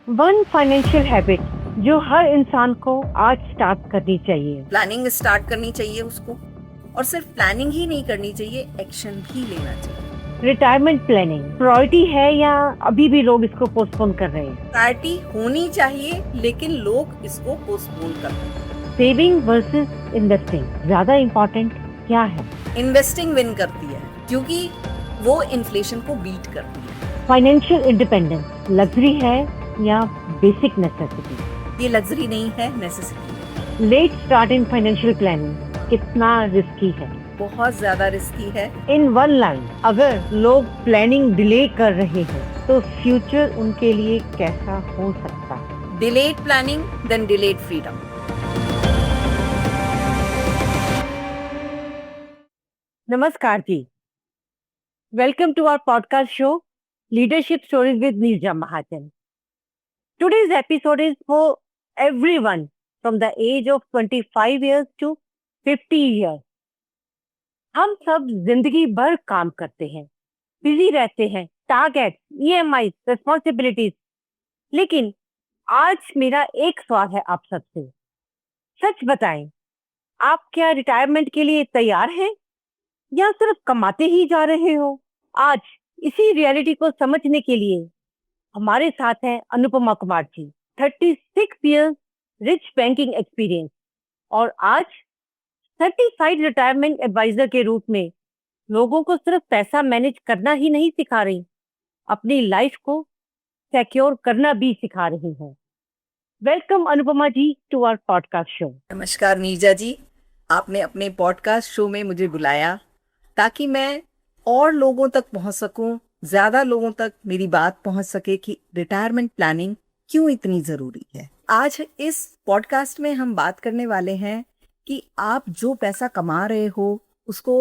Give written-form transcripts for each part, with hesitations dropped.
One financial habit जो हर इंसान को आज स्टार्ट करनी चाहिए। प्लानिंग स्टार्ट करनी चाहिए उसको, और सिर्फ प्लानिंग ही नहीं करनी चाहिए, एक्शन भी लेना चाहिए। रिटायरमेंट प्लानिंग प्रायोरिटी है या अभी भी लोग इसको पोस्टपोन कर रहे हैं? प्रायोरिटी होनी चाहिए, लेकिन लोग इसको पोस्टपोन कर रहे हैं। सेविंग वर्सेस इन्वेस्टिंग ज्यादा इम्पोर्टेंट क्या है? इन्वेस्टिंग विन करती है क्योंकि वो इन्फ्लेशन को बीट करती है। फाइनेंशियल इंडिपेंडेंस लग्जरी है या बेसिक नेसेसिटी? ये लग्जरी नहीं है, नेसेसिटी है। Let start in financial planning कितना रिस्की है? बहुत ज्यादा रिस्की है। इन वन लाइन, अगर लोग प्लानिंग डिले कर रहे हैं तो फ्यूचर उनके लिए कैसा हो सकता है? Delayed planning then delayed freedom. नमस्कार जी, welcome to our podcast show leadership stories with Neerja Mahajan. Today's episode is for everyone from the age of 25 years to 50 years. हम सब जिंदगी भर काम करते हैं, बिजी रहते हैं, टारगेट, ईएमआई, रिस्पॉन्सिबिलिटीज। लेकिन आज मेरा एक सवाल है आप सबसे। सच बताएं, आप क्या रिटायरमेंट के लिए तैयार हैं या सिर्फ कमाते ही जा रहे हो? आज इसी रियलिटी को समझने के लिए हमारे साथ हैं Anupama Kumar ji, 36 years rich banking experience और आज सर्टिफाइड रिटायरमेंट एडवाइजर के रूप में लोगों को सिर्फ पैसा मैनेज करना ही नहीं सिखा रही, अपनी लाइफ को सिक्योर करना भी सिखा रही हैं। Welcome Anupama ji to our podcast show. नमस्कार नीरजा जी, आपने अपने पॉडकास्ट शो में मुझे बुलाया ताकि मैं और लोगों तक पहुंच सकूं, ज्यादा लोगों तक मेरी बात पहुंच सके कि रिटायरमेंट प्लानिंग क्यों इतनी जरूरी है। आज इस पॉडकास्ट में हम बात करने वाले हैं कि आप जो पैसा कमा रहे हो उसको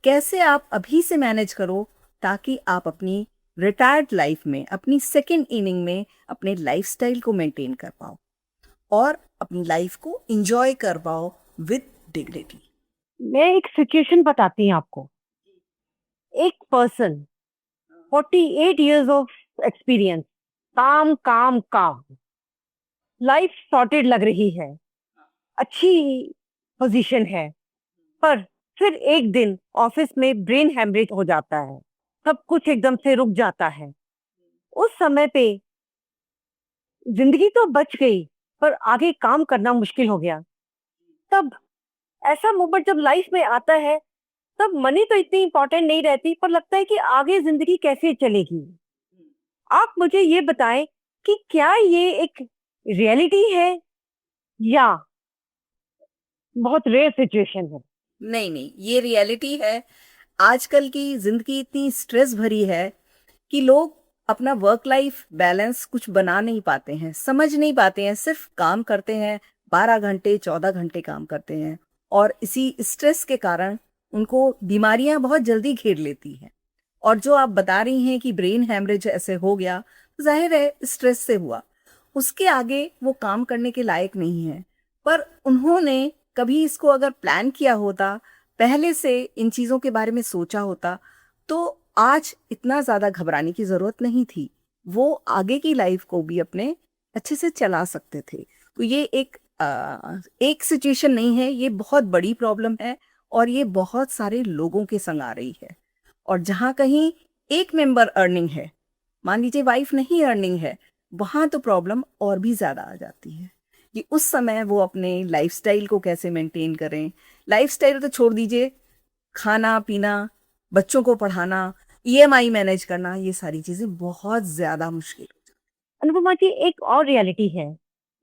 कैसे आप अभी से मैनेज करो ताकि आप अपनी रिटायर्ड लाइफ में, अपनी सेकेंड इनिंग में अपने लाइफस्टाइल को मेंटेन कर पाओ और अपनी लाइफ को एंजॉय कर पाओ विद डिग्निटी। मैं एक सिचुएशन बताती हूँ आपको। एक पर्सन 48 years ऑफ एक्सपीरियंस, काम काम काम, लाइफ सॉर्टेड लग रही है, अच्छी पोजीशन है, पर फिर एक दिन ऑफिस में ब्रेन हैमरेज हो जाता है, सब कुछ एकदम से रुक जाता है। उस समय पे जिंदगी तो बच गई पर आगे काम करना मुश्किल हो गया। तब ऐसा मोमेंट जब लाइफ में आता है, तब मनी तो इतनी इंपॉर्टेंट नहीं रहती, पर लगता है कि आगे जिंदगी कैसे चलेगी। आप मुझे ये बताएं कि क्या ये एक रियलिटी है या बहुत रेयर सिचुएशन है? नहीं नहीं, ये रियलिटी है। आजकल की जिंदगी इतनी स्ट्रेस भरी है कि लोग अपना वर्क लाइफ बैलेंस कुछ बना नहीं पाते हैं, समझ नहीं पाते हैं, सिर्फ काम करते हैं, 12 घंटे 14 घंटे काम करते हैं और इसी स्ट्रेस के कारण उनको बीमारियां बहुत जल्दी घेर लेती हैं। और जो आप बता रही हैं कि ब्रेन हैमरेज ऐसे हो गया, तो जाहिर है स्ट्रेस से हुआ। उसके आगे वो काम करने के लायक नहीं है। पर उन्होंने कभी इसको अगर प्लान किया होता, पहले से इन चीज़ों के बारे में सोचा होता, तो आज इतना ज़्यादा घबराने की ज़रूरत नहीं थी। वो आगे की लाइफ को भी अपने अच्छे से चला सकते थे। तो ये एक सिचुएशन नहीं है, ये बहुत बड़ी प्रॉब्लम है और ये बहुत सारे लोगों के संग आ रही है। और जहाँ कहीं एक मेंबर अर्निंग है, मान लीजिए वाइफ नहीं अर्निंग है, वहाँ तो प्रॉब्लम और भी ज़्यादा आ जाती है कि उस समय वो अपने लाइफस्टाइल को कैसे मेंटेन करें। लाइफस्टाइल तो छोड़ दीजिए, खाना पीना, बच्चों को पढ़ाना, ईएमआई मैनेज करना, ये सारी चीज़ें बहुत ज़्यादा मुश्किल। अनुपमा जी, एक और रियलिटी है,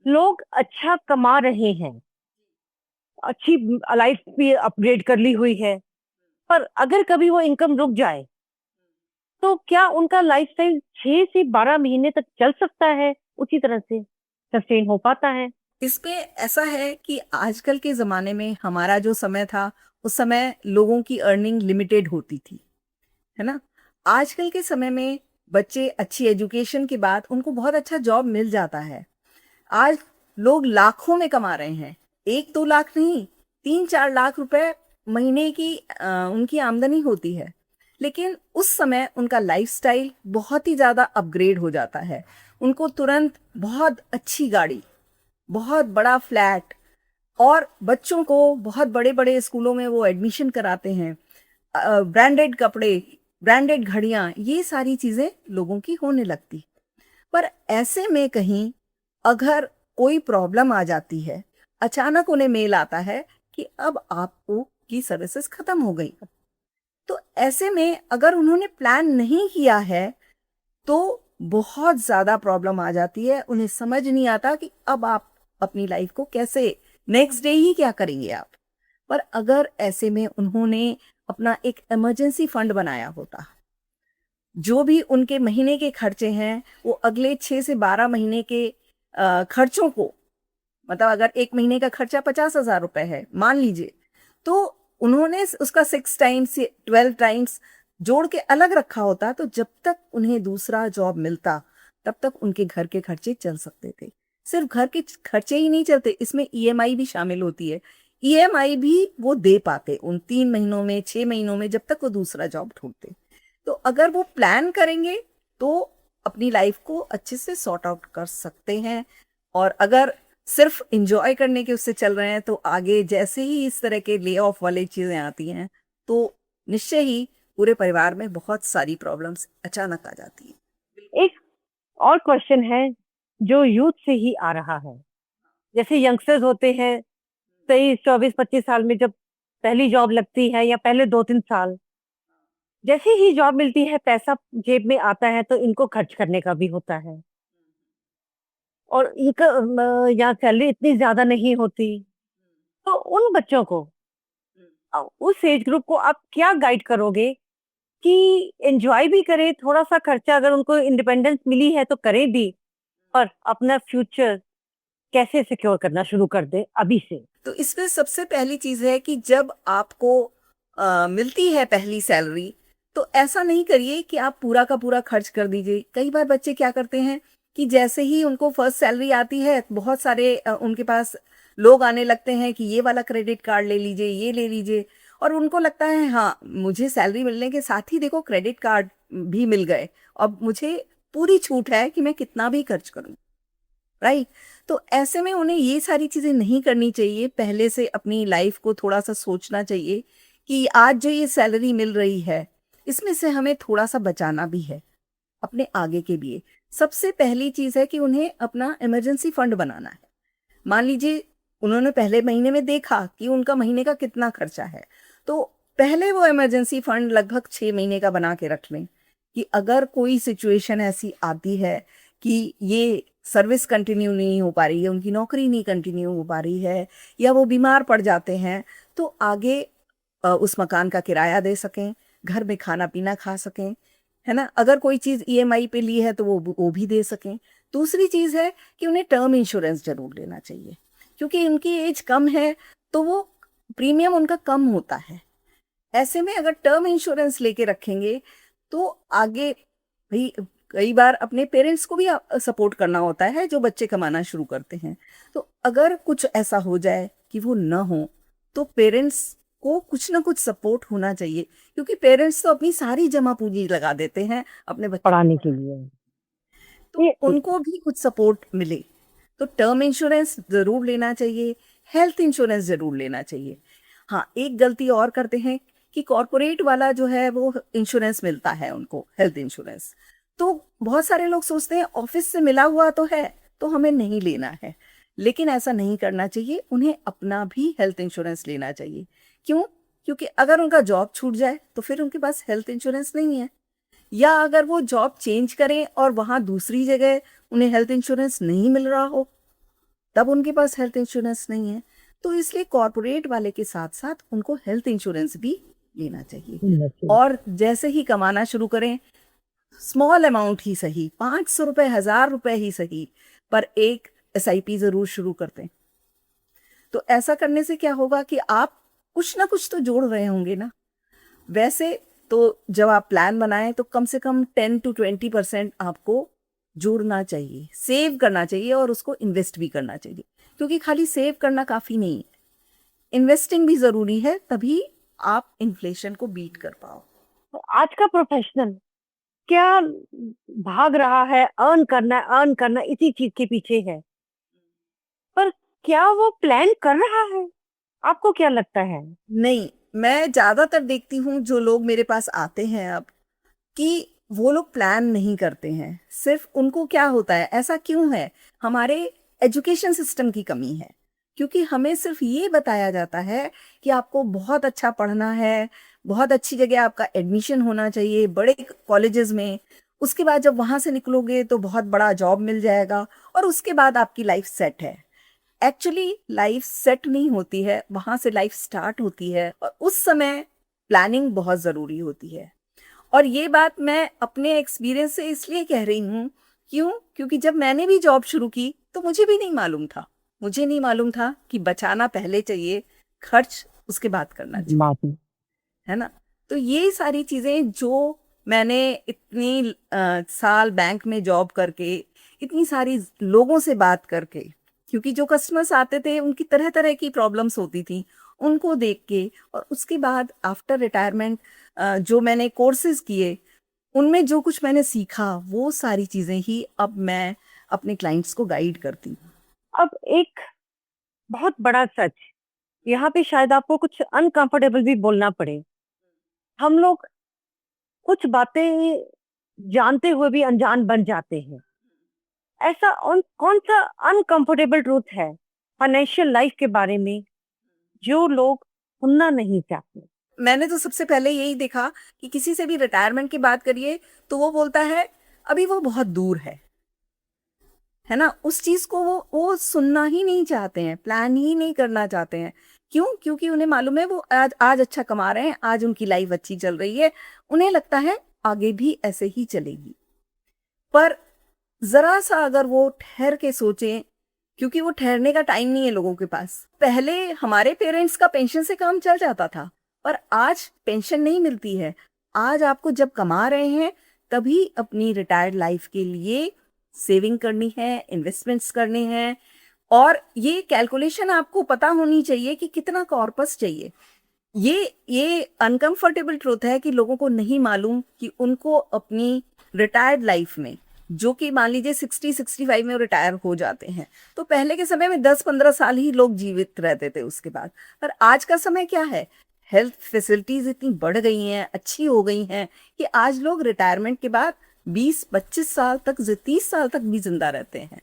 लोग अच्छा कमा रहे हैं, अच्छी लाइफ भी अपग्रेड कर ली हुई है, पर अगर कभी वो इनकम रुक जाए तो क्या उनका लाइफस्टाइल 6 से 12 महीने तक चल सकता है, उसी तरह से सस्टेन हो पाता है? इसमें ऐसा है कि आजकल के ज़माने में हमारा जो समय था, उस समय लोगों की अर्निंग लिमिटेड होती थी, है ना? आजकल के समय में बच्चे अच्छी एजुकेशन के बाद उनको बहुत अच्छा जॉब मिल जाता है। आज लोग लाखों में कमा रहे हैं, 1-2 लाख नहीं, 3-4 लाख रुपए महीने की उनकी आमदनी होती है। लेकिन उस समय उनका लाइफस्टाइल बहुत ही ज़्यादा अपग्रेड हो जाता है। उनको तुरंत बहुत अच्छी गाड़ी, बहुत बड़ा फ्लैट, और बच्चों को बहुत बड़े बड़े स्कूलों में वो एडमिशन कराते हैं, ब्रांडेड कपड़े, ब्रांडेड घड़ियां, ये सारी चीजें लोगों की होने लगती। पर ऐसे में कहीं अगर कोई प्रॉब्लम आ जाती है, अचानक उन्हें मेल आता है कि अब आपको की सर्विसेज खत्म हो गई, तो ऐसे में अगर उन्होंने प्लान नहीं किया है तो बहुत ज्यादा प्रॉब्लम आ जाती है। उन्हें समझ नहीं आता कि अब आप अपनी लाइफ को कैसे, नेक्स्ट डे ही क्या करेंगे आप। पर अगर ऐसे में उन्होंने अपना एक इमरजेंसी फंड बनाया होता, जो भी उनके महीने के खर्चे हैं वो अगले 6 से 12 महीने के खर्चों को, मतलब अगर एक महीने का खर्चा 50,000 रुपए है मान लीजिए, तो उन्होंने उसका 6 टाइम्स 12 टाइम्स जोड़ के अलग रखा होता, तो जब तक उन्हें दूसरा जॉब मिलता तब तक उनके घर के खर्चे चल सकते थे। सिर्फ घर के खर्चे ही नहीं चलते, इसमें ईएमआई भी शामिल होती है। ईएमआई भी वो दे पाते उन 3 महीनों में, 6 महीनों में, जब तक वो दूसरा जॉब ढूंढते। तो अगर वो प्लान करेंगे तो अपनी लाइफ को अच्छे से सॉर्ट आउट कर सकते हैं। और अगर सिर्फ इंजॉय करने के उससे चल रहे हैं तो आगे जैसे ही इस तरह के ले ऑफ वाली चीजें आती हैं तो निश्चय ही पूरे परिवार में बहुत सारी प्रॉब्लम्स अचानक आ जाती है। एक और क्वेश्चन है जो यूथ से ही आ रहा है। जैसे यंगस्टर्स होते हैं, 23, 24, 25 साल में जब पहली जॉब लगती है या पहले 2, 3 साल, जैसे ही जॉब मिलती है पैसा जेब में आता है तो इनको खर्च करने का भी होता है। और इनका यहाँ सैलरी इतनी ज्यादा नहीं होती, तो उन बच्चों को, उस एज ग्रुप को आप क्या गाइड करोगे कि एंजॉय भी करें, थोड़ा सा खर्चा अगर उनको इंडिपेंडेंस मिली है तो करें भी, पर अपना फ्यूचर कैसे सिक्योर करना शुरू कर दे अभी से? तो इसमें सबसे पहली चीज है कि जब आपको मिलती है पहली सैलरी, तो ऐसा नहीं करिए कि आप पूरा का पूरा खर्च कर दीजिए। कई बार बच्चे क्या करते हैं कि जैसे ही उनको फर्स्ट सैलरी आती है, बहुत सारे उनके पास लोग आने लगते हैं कि ये वाला क्रेडिट कार्ड ले लीजिए, ये ले लीजिए, और उनको लगता है हाँ मुझे सैलरी मिलने के साथ ही देखो क्रेडिट कार्ड भी मिल गए, अब मुझे पूरी छूट है कि मैं कितना भी खर्च करूं, राइट। तो ऐसे में उन्हें ये सारी चीजें नहीं करनी चाहिए। पहले से अपनी लाइफ को थोड़ा सा सोचना चाहिए कि आज जो ये सैलरी मिल रही है इसमें से हमें थोड़ा सा बचाना भी है अपने आगे के लिए। सबसे पहली चीज है कि उन्हें अपना इमरजेंसी फंड बनाना है। मान लीजिए उन्होंने पहले महीने में देखा कि उनका महीने का कितना खर्चा है, तो पहले वो इमरजेंसी फंड लगभग 6 महीने का बना के रख लें कि अगर कोई सिचुएशन ऐसी आती है कि ये सर्विस कंटिन्यू नहीं हो पा रही है, उनकी नौकरी नहीं कंटिन्यू हो पा रही है, या वो बीमार पड़ जाते हैं, तो आगे उस मकान का किराया दे सकें, घर में खाना पीना खा सकें, है ना। अगर कोई चीज़ ईएमआई पे ली है तो वो भी दे सकें। दूसरी चीज़ है कि उन्हें टर्म इंश्योरेंस जरूर लेना चाहिए, क्योंकि उनकी एज कम है तो वो प्रीमियम उनका कम होता है। ऐसे में अगर टर्म इंश्योरेंस लेके रखेंगे तो आगे भाई कई बार अपने पेरेंट्स को भी सपोर्ट करना होता है जो बच्चे कमाना शुरू करते हैं। तो अगर कुछ ऐसा हो जाए कि वो न हो तो पेरेंट्स को कुछ ना कुछ सपोर्ट होना चाहिए, क्योंकि पेरेंट्स तो अपनी सारी जमा पूंजी लगा देते हैं अपने बच्चों को पढ़ाने के पढ़ाने, लिए। तो ये उनको भी कुछ सपोर्ट मिले। तो टर्म इंश्योरेंस जरूर लेना चाहिए, हेल्थ इंश्योरेंस जरूर लेना चाहिए। हाँ, एक गलती और करते हैं कि कॉरपोरेट वाला जो है वो इंश्योरेंस मिलता है उनको, हेल्थ इंश्योरेंस। तो बहुत सारे लोग सोचते हैं ऑफिस से मिला हुआ तो है तो हमें नहीं लेना है, लेकिन ऐसा नहीं करना चाहिए। उन्हें अपना भी हेल्थ इंश्योरेंस लेना चाहिए। क्यों? क्योंकि अगर उनका जॉब छूट जाए तो फिर उनके पास हेल्थ इंश्योरेंस नहीं है, या अगर वो जॉब चेंज करें और वहां दूसरी जगह उन्हें हेल्थ इंश्योरेंस नहीं मिल रहा हो तब उनके पास हेल्थ इंश्योरेंस नहीं है। तो इसलिए कॉरपोरेट वाले के साथ साथ उनको हेल्थ इंश्योरेंस भी लेना चाहिए। और जैसे ही कमाना शुरू करें, स्मॉल अमाउंट ही सही, 500 रुपए, 1000 रुपए ही सही, पर एक एसआईपी जरूर शुरू करते हैं। तो ऐसा करने से क्या होगा कि आप कुछ ना कुछ तो जोड़ रहे होंगे ना। वैसे तो जब आप प्लान बनाएं तो कम से कम 10 to 20% आपको जोड़ना चाहिए, सेव करना चाहिए, और उसको इन्वेस्ट भी करना चाहिए, क्योंकि खाली सेव करना काफी नहीं है, इन्वेस्टिंग भी जरूरी है, तभी आप इन्फ्लेशन को बीट कर पाओ। आज का प्रोफेशनल क्या भाग रहा है, अर्न करना इसी चीज के पीछे है, पर क्या वो प्लान कर रहा है? आपको क्या लगता है? नहीं, मैं ज्यादातर देखती हूँ जो लोग मेरे पास आते हैं अब, कि वो लोग प्लान नहीं करते हैं। सिर्फ उनको क्या होता है, ऐसा क्यों है? हमारे एजुकेशन सिस्टम की कमी है, क्योंकि हमें सिर्फ ये बताया जाता है कि आपको बहुत अच्छा पढ़ना है, बहुत अच्छी जगह आपका एडमिशन होना चाहिए, बड़े कॉलेजेस में। उसके बाद जब वहां से निकलोगे तो बहुत बड़ा जॉब मिल जाएगा और उसके बाद आपकी लाइफ सेट है। एक्चुअली लाइफ सेट नहीं होती है, वहां से लाइफ स्टार्ट होती है और उस समय प्लानिंग बहुत जरूरी होती है। और ये बात मैं अपने एक्सपीरियंस से इसलिए कह रही हूँ, क्यों? क्योंकि जब मैंने भी जॉब शुरू की तो मुझे भी नहीं मालूम था, मुझे नहीं मालूम था कि बचाना पहले चाहिए, खर्च उसके बाद करना चाहिए, बात नहीं। है ना? तो ये सारी चीजें जो मैंने इतनी साल बैंक में जॉब करके, इतनी सारी लोगों से बात करके, क्योंकि जो कस्टमर्स आते थे उनकी तरह तरह की प्रॉब्लम्स होती थी, उनको देख के, और उसके बाद आफ्टर रिटायरमेंट जो मैंने कोर्सेज किए, उनमें जो कुछ मैंने सीखा, वो सारी चीजें ही अब मैं अपने क्लाइंट्स को गाइड करती हूँ। अब एक बहुत बड़ा सच, यहाँ पे शायद आपको कुछ अनकंफर्टेबल भी बोलना पड़े। हम लोग कुछ बातें जानते हुए भी अनजान बन जाते हैं। ऐसा कौन सा अनकंफर्टेबल ट्रूथ है फाइनेंशियल लाइफ के बारे में जो लोग सुनना नहीं चाहते? मैंने तो सबसे पहले यही देखा कि किसी से भी रिटायरमेंट की बात करिए तो वो बोलता है अभी वो बहुत दूर है ना? उस चीज को वो सुनना ही नहीं चाहते हैं, प्लान ही नहीं करना चाहते हैं। क्यों? क्योंकि उन्हें मालूम है वो आज आज अच्छा कमा रहे हैं, आज उनकी लाइफ अच्छी चल रही है, उन्हें लगता है आगे भी ऐसे ही चलेगी। पर जरा सा अगर वो ठहर के सोचें, क्योंकि वो ठहरने का टाइम नहीं है लोगों के पास। पहले हमारे पेरेंट्स का पेंशन से काम चल जाता था, पर आज पेंशन नहीं मिलती है। आज आपको जब कमा रहे हैं तभी अपनी रिटायर्ड लाइफ के लिए सेविंग करनी है, इन्वेस्टमेंट्स करने हैं, और ये कैलकुलेशन आपको पता होनी चाहिए कि कितना कॉर्पस चाहिए। ये अनकंफर्टेबल ट्रूथ है कि लोगों को नहीं मालूम कि उनको अपनी रिटायर्ड लाइफ में, जो कि मान लीजिए 60-65 में रिटायर हो जाते हैं, तो पहले के समय में 10-15 साल ही लोग जीवित रहते थे उसके बाद। पर आज का समय क्या है? हेल्थ फैसिलिटीज इतनी बढ़ गई हैं, अच्छी हो गई हैं, कि आज लोग रिटायरमेंट के बाद 20-25 साल तक, 30 साल तक भी जिंदा रहते हैं।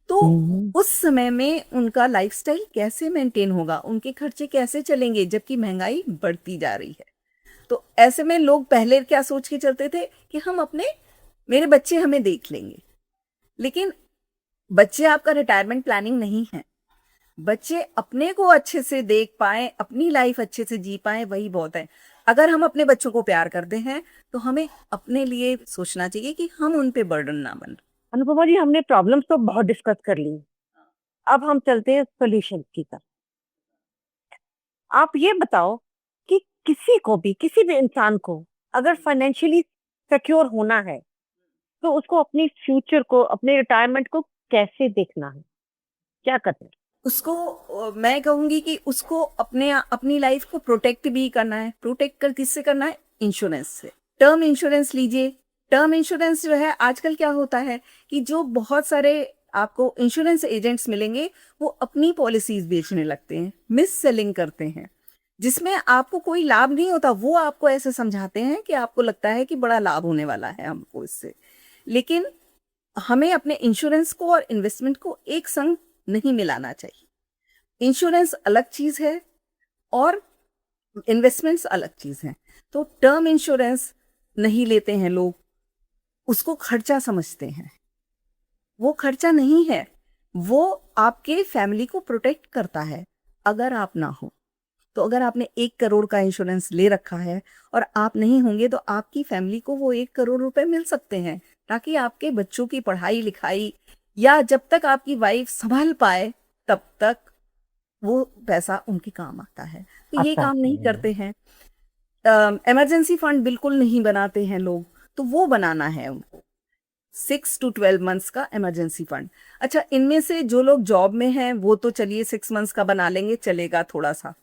तो हम्म। उस समय में उनका लाइफस्टाइल कैसे मेंटेन होगा, उनके खर्चे कैसे चलेंगे, जबकि महंगाई बढ़ती जा रही है। तो ऐसे में लोग पहले क्या सोच के चलते थे कि हम अपने, मेरे बच्चे हमें देख लेंगे। लेकिन बच्चे आपका रिटायरमेंट प्लानिंग नहीं है। बच्चे अपने को अच्छे से देख पाए, अपनी लाइफ अच्छे से जी पाए, वही बहुत है। अगर हम अपने बच्चों को प्यार करते हैं तो हमें अपने लिए सोचना चाहिए कि हम उन पे बर्डन ना बन। अनुपमा जी, हमने प्रॉब्लम्स तो बहुत डिस्कस कर ली, अब हम चलते हैं सॉल्यूशन की तरफ। आप ये बताओ कि किसी भी इंसान को अगर फाइनेंशियली सिक्योर होना है तो उसको अपनी फ्यूचर को, अपने रिटायरमेंट को कैसे देखना है, क्या करना है? उसको मैं कहूंगी कि उसको अपनी लाइफ को प्रोटेक्ट भी करना है। प्रोटेक्ट कर किससे करना है? इंश्योरेंस से। टर्म इंश्योरेंस लीजिए। टर्म इंश्योरेंस जो है, आजकल क्या होता है कि जो बहुत सारे आपको इंश्योरेंस एजेंट्स मिलेंगे, वो अपनी पॉलिसीज बेचने लगते हैं, मिस सेलिंग करते हैं, जिसमें आपको कोई लाभ नहीं होता। वो आपको ऐसे समझाते हैं कि आपको लगता है कि बड़ा लाभ होने वाला है हमको इससे। लेकिन हमें अपने इंश्योरेंस को और इन्वेस्टमेंट को एक संग नहीं मिलाना चाहिए। इंश्योरेंस अलग चीज है और इन्वेस्टमेंट्स अलग चीज है। तो टर्म इंश्योरेंस नहीं लेते हैं लोग, उसको खर्चा समझते हैं। वो खर्चा नहीं है, वो आपके फैमिली को प्रोटेक्ट करता है। अगर आप ना हो तो, अगर आपने 1 करोड़ का इंश्योरेंस ले रखा है और आप नहीं होंगे, तो आपकी फैमिली को वो 1 करोड़ रुपए मिल सकते हैं, ताकि आपके बच्चों की पढ़ाई लिखाई, या जब तक आपकी वाइफ संभाल पाए तब तक वो पैसा उनके काम आता है। तो ये आता काम नहीं है। करते हैं। इमरजेंसी फंड बिल्कुल नहीं बनाते हैं लोग, तो वो बनाना है उनको। 6 to 12 months का इमरजेंसी फंड। अच्छा, इनमें से जो लोग जॉब में हैं वो तो चलिए 6 months का बना लेंगे, चलेगा थोड़ा सा।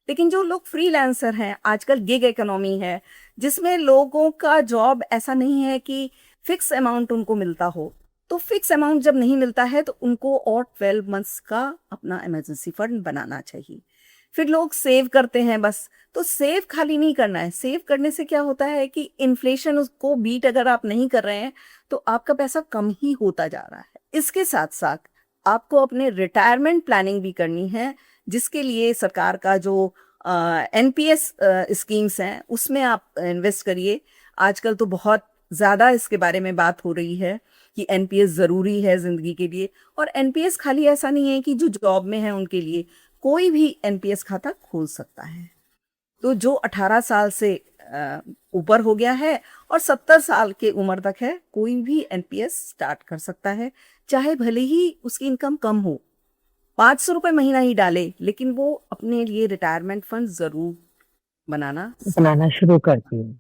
लेकिन जो लोग फ्रीलांसर हैं, आजकल गिग इकोनॉमी है जिसमें लोगों का जॉब ऐसा नहीं है कि फिक्स अमाउंट उनको मिलता हो, तो फिक्स अमाउंट जब नहीं मिलता है तो उनको और 12 मंथ्स का अपना इमरजेंसी फंड बनाना चाहिए। फिर लोग सेव करते हैं बस। तो सेव खाली नहीं करना है, सेव करने से क्या होता है कि इन्फ्लेशन उसको बीट अगर आप नहीं कर रहे हैं तो आपका पैसा कम ही होता जा रहा है। इसके साथ साथ आपको अपने रिटायरमेंट प्लानिंग भी करनी है, जिसके लिए सरकार का जो एनपीएस स्कीम्स हैं उसमें आप इन्वेस्ट करिए। आजकल तो बहुत ज़्यादा इसके बारे में बात हो रही है कि एनपीएस ज़रूरी है ज़िंदगी के लिए। और एनपीएस खाली ऐसा नहीं है कि जो जॉब में है उनके लिए, कोई भी एनपीएस खाता खोल सकता है। तो जो 18 साल से ऊपर हो गया है और 70 साल के उम्र तक है, कोई भी एनपीएस स्टार्ट कर सकता है, चाहे भले ही उसकी इनकम कम हो, 500 रुपये महीना ही डाले, लेकिन वो अपने लिए रिटायरमेंट फंड जरूर बनाना शुरू करती हूँ।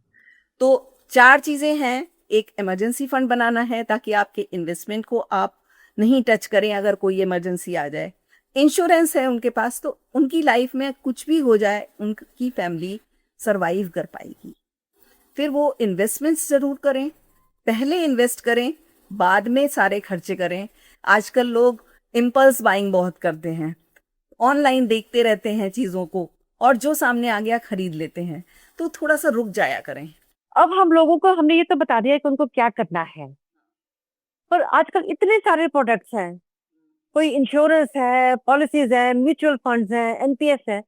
तो 4 चीजें हैं। एक इमरजेंसी फंड बनाना है ताकि आपके इन्वेस्टमेंट को आप नहीं टच करें अगर कोई इमरजेंसी आ जाए। इंश्योरेंस है उनके पास, तो उनकी लाइफ में कुछ भी हो जाए उनकी फैमिली सरवाइव कर पाएगी। फिर वो इन्वेस्टमेंट्स जरूर करें, पहले इन्वेस्ट करें, बाद में सारे खर्चे करें। आजकल लोग इम्पल्स बाइंग बहुत करते हैं, ऑनलाइन देखते रहते हैं चीज़ों को और जो सामने आ गया खरीद लेते हैं। तो थोड़ा सा रुक जाया करें। अब हम लोगों को हमने ये तो बता दिया कि उनको क्या करना है, पर आजकल इतने सारे प्रोडक्ट्स हैं, कोई इंश्योरेंस है, पॉलिसीज है, म्यूचुअल फंड्स है, एनपीएस है।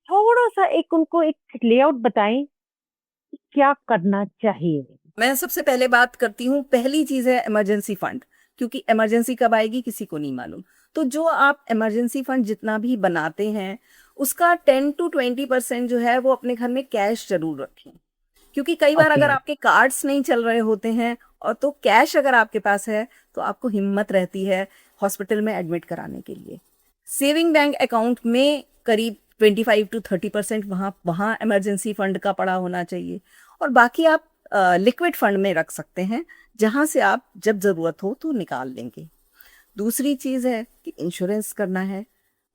थोड़ा सा एक उनको एक लेआउट बताएं कि क्या करना चाहिए। मैं सबसे पहले बात करती हूँ, पहली चीज़ है इमरजेंसी फंड, क्योंकि इमरजेंसी कब आएगी किसी को नहीं मालूम। तो जो आप इमरजेंसी फंड जितना भी बनाते हैं उसका 10 to 20% जो है वो अपने घर में कैश जरूर रखें, क्योंकि कई बार ओके। अगर आपके कार्ड्स नहीं चल रहे होते हैं और तो कैश अगर आपके पास है तो आपको हिम्मत रहती है हॉस्पिटल में एडमिट कराने के लिए। सेविंग बैंक अकाउंट में करीब 25 to 30% वहाँ वहाँ इमरजेंसी फंड का पड़ा होना चाहिए, और बाकी आप लिक्विड फंड में रख सकते हैं जहाँ से आप जब ज़रूरत हो तो निकाल लेंगे। दूसरी चीज़ है कि इंश्योरेंस करना है,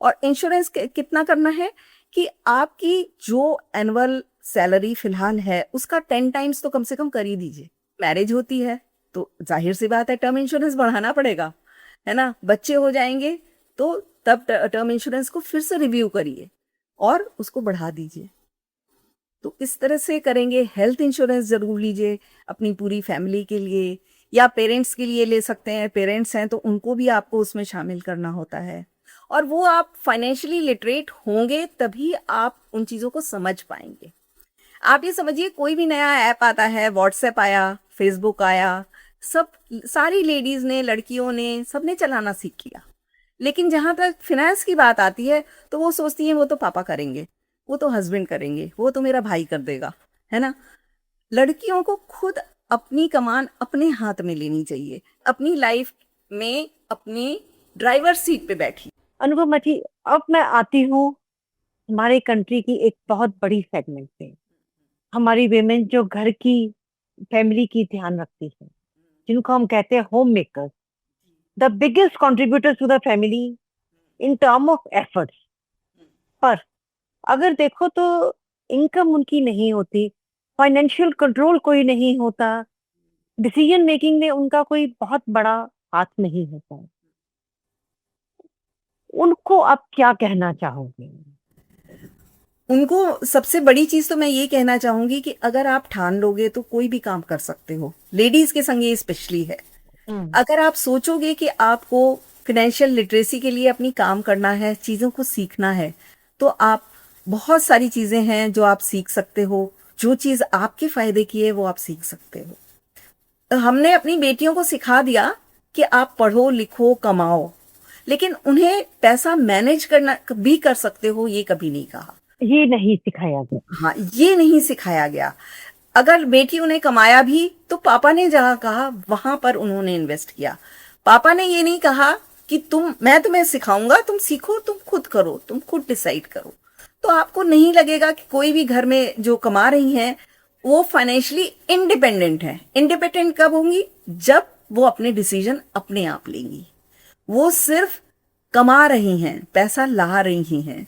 और इंश्योरेंस कितना करना है कि आपकी जो एनुअल सैलरी फिलहाल है उसका 10 टाइम्स तो कम से कम कर ही दीजिए। मैरिज होती है तो जाहिर सी बात है टर्म इंश्योरेंस बढ़ाना पड़ेगा, है ना। बच्चे हो जाएंगे तो तब टर्म इंश्योरेंस को फिर से रिव्यू करिए और उसको बढ़ा दीजिए। तो इस तरह से करेंगे। हेल्थ इंश्योरेंस जरूर लीजिए अपनी पूरी फैमिली के लिए, या पेरेंट्स के लिए ले सकते हैं। पेरेंट्स हैं तो उनको भी आपको उसमें शामिल करना होता है, और वो आप फाइनेंशियली लिटरेट होंगे तभी आप उन चीज़ों को समझ पाएंगे। आप ये समझिए, कोई भी नया ऐप आता है, व्हाट्सएप आया, फेसबुक आया, सब सारी लेडीज ने, लड़कियों ने, सबने चलाना सीख लिया। लेकिन जहाँ तक फिनेंस की बात आती है तो वो सोचती हैं वो तो पापा करेंगे, वो तो हस्बैंड करेंगे, वो तो मेरा भाई कर देगा, है ना। लड़कियों को खुद अपनी कमान अपने हाथ में लेनी चाहिए, अपनी लाइफ में अपनी ड्राइवर सीट पे बैठी। अनुपमा जी, अब मैं आती हूँ हमारे कंट्री की एक बहुत बड़ी सेगमेंट पे, हमारी वेमेन जो घर की फैमिली की ध्यान रखती है, जिनको हम कहते हैं home makers, the biggest contributors to the family in term of efforts. पर अगर देखो तो इनकम उनकी नहीं होती, फाइनेंशियल कंट्रोल कोई नहीं होता, डिसीजन मेकिंग में उनका कोई बहुत बड़ा हाथ नहीं होता, उनको आप क्या कहना चाहोगे? उनको सबसे बड़ी चीज तो मैं ये कहना चाहूंगी कि अगर आप ठान लोगे तो कोई भी काम कर सकते हो। लेडीज के संग ये स्पेशली है। अगर आप सोचोगे कि आपको फाइनेंशियल लिटरेसी के लिए अपनी काम करना है, चीजों को सीखना है, तो आप बहुत सारी चीजें हैं जो आप सीख सकते हो। जो चीज आपके फायदे की है वो आप सीख सकते हो। तो हमने अपनी बेटियों को सिखा दिया कि आप पढ़ो लिखो कमाओ, लेकिन उन्हें पैसा मैनेज करना भी कर सकते हो ये कभी नहीं कहा। ये नहीं सिखाया गया। हाँ, ये नहीं सिखाया गया। अगर बेटियों ने कमाया भी तो पापा ने जहाँ कहा वहां पर उन्होंने इन्वेस्ट किया। पापा ने ये नहीं कहा कि मैं तुम्हें सिखाऊंगा, तुम सीखो, तुम खुद करो, तुम खुद डिसाइड करो। तो आपको नहीं लगेगा कि कोई भी घर में जो कमा रही हैं वो फाइनेंशियली इंडिपेंडेंट है। इंडिपेंडेंट कब होंगी? जब वो अपने डिसीजन अपने आप लेंगी। वो सिर्फ कमा रही हैं, पैसा ला रही हैं,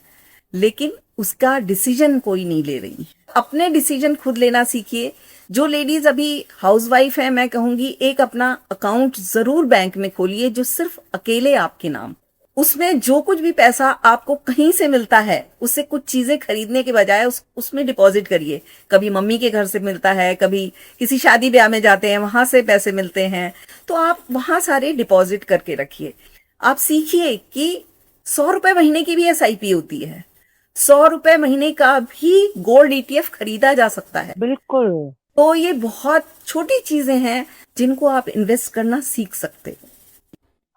लेकिन उसका डिसीजन कोई नहीं ले रही। अपने डिसीजन खुद लेना सीखिए। जो लेडीज अभी हाउसवाइफ है, मैं कहूंगी एक अपना अकाउंट जरूर बैंक में खोलिए जो सिर्फ अकेले आपके नाम। उसमें जो कुछ भी पैसा आपको कहीं से मिलता है उससे कुछ चीजें खरीदने के बजाय उसमें डिपॉजिट करिए। कभी मम्मी के घर से मिलता है, कभी किसी शादी ब्याह में जाते हैं वहां से पैसे मिलते हैं, तो आप वहां सारे डिपॉजिट करके रखिए। आप सीखिए कि 100 रुपए महीने की भी एसआईपी होती है, 100 रुपए महीने का भी गोल्ड ईटीएफ खरीदा जा सकता है। बिल्कुल। तो ये बहुत छोटी चीजें हैं जिनको आप इन्वेस्ट करना सीख सकते हो।